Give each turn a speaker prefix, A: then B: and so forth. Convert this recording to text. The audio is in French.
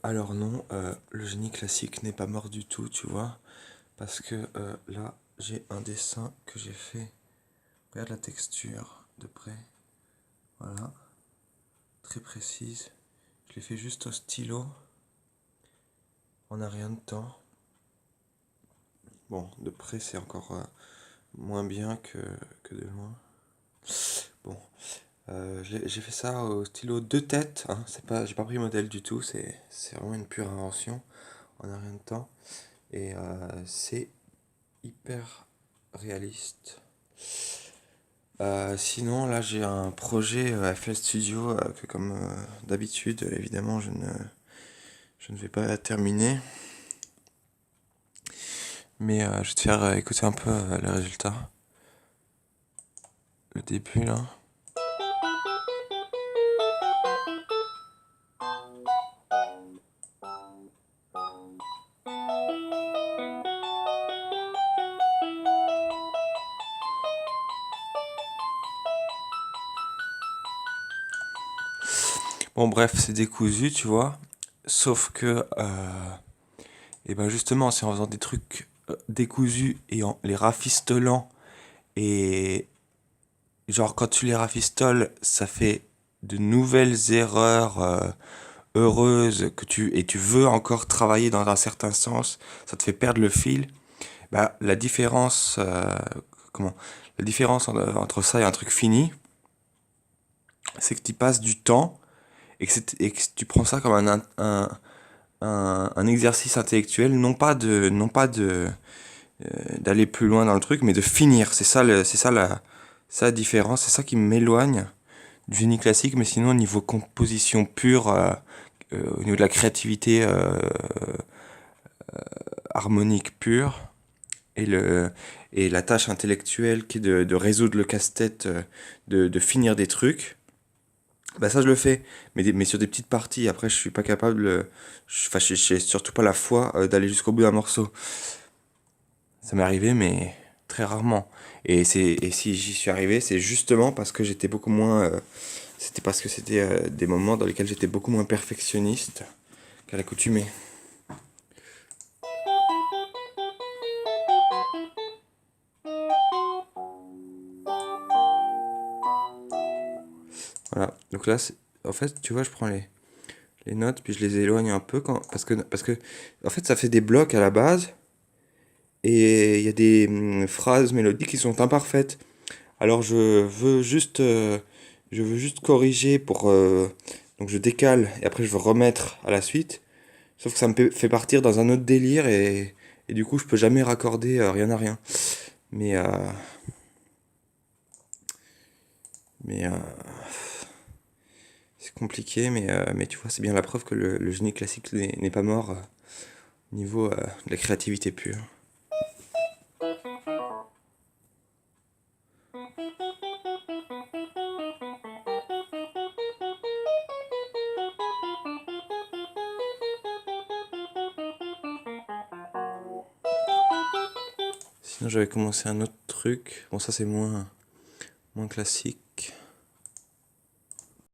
A: Alors non, le génie classique n'est pas mort du tout, tu vois, parce que là, j'ai un dessin que j'ai fait. Regarde la texture de près, voilà, très précise. Je l'ai fait juste au stylo, en un rien de temps. Bon, de près, c'est encore moins bien que de loin. Bon, j'ai fait ça au stylo deux têtes, hein. C'est pas, j'ai pas pris modèle du tout, c'est vraiment une pure invention, en un rien de temps. Et c'est hyper réaliste. Sinon, là, j'ai un projet FL Studio que, comme d'habitude, évidemment, je ne vais pas terminer. Mais je vais te faire écouter un peu le résultat. Le début, là. Bon, bref, c'est décousu, tu vois. Sauf que, et ben justement, c'est en faisant des trucs décousus et en les rafistolant et genre quand tu les rafistoles, ça fait de nouvelles erreurs heureuses et tu veux encore travailler dans un certain sens, ça te fait perdre le fil. Bah la différence comment la différence entre ça et un truc fini, c'est que tu passes du temps et que tu prends ça comme un exercice intellectuel, non pas de d'aller plus loin dans le truc, mais de finir. C'est ça la différence. C'est ça qui m'éloigne du génie classique, mais sinon au niveau composition pure, au niveau de la créativité harmonique pure et et la tâche intellectuelle qui est de résoudre le casse-tête, de finir des trucs. Bah ça je le fais, mais sur des petites parties. Après je suis pas capable, enfin j'ai surtout pas la foi d'aller jusqu'au bout d'un morceau. Ça m'est arrivé, mais très rarement. Et si j'y suis arrivé, c'est justement parce que j'étais beaucoup moins. C'était parce que c'était des moments dans lesquels j'étais beaucoup moins perfectionniste qu'à l'accoutumée. Voilà. Donc là, en fait, tu vois, je prends les notes, puis je les éloigne un peu parce que, en fait, ça fait des blocs à la base, et il y a des phrases mélodiques qui sont imparfaites. Alors je veux juste corriger pour, donc je décale et après je veux remettre à la suite. Sauf que ça fait partir dans un autre délire et du coup je peux jamais raccorder rien à rien. Mais mais c'est compliqué, mais tu vois c'est bien la preuve que le génie classique n'est pas mort au niveau de la créativité pure. Sinon j'avais commencé un autre truc. Bon ça c'est moins classique.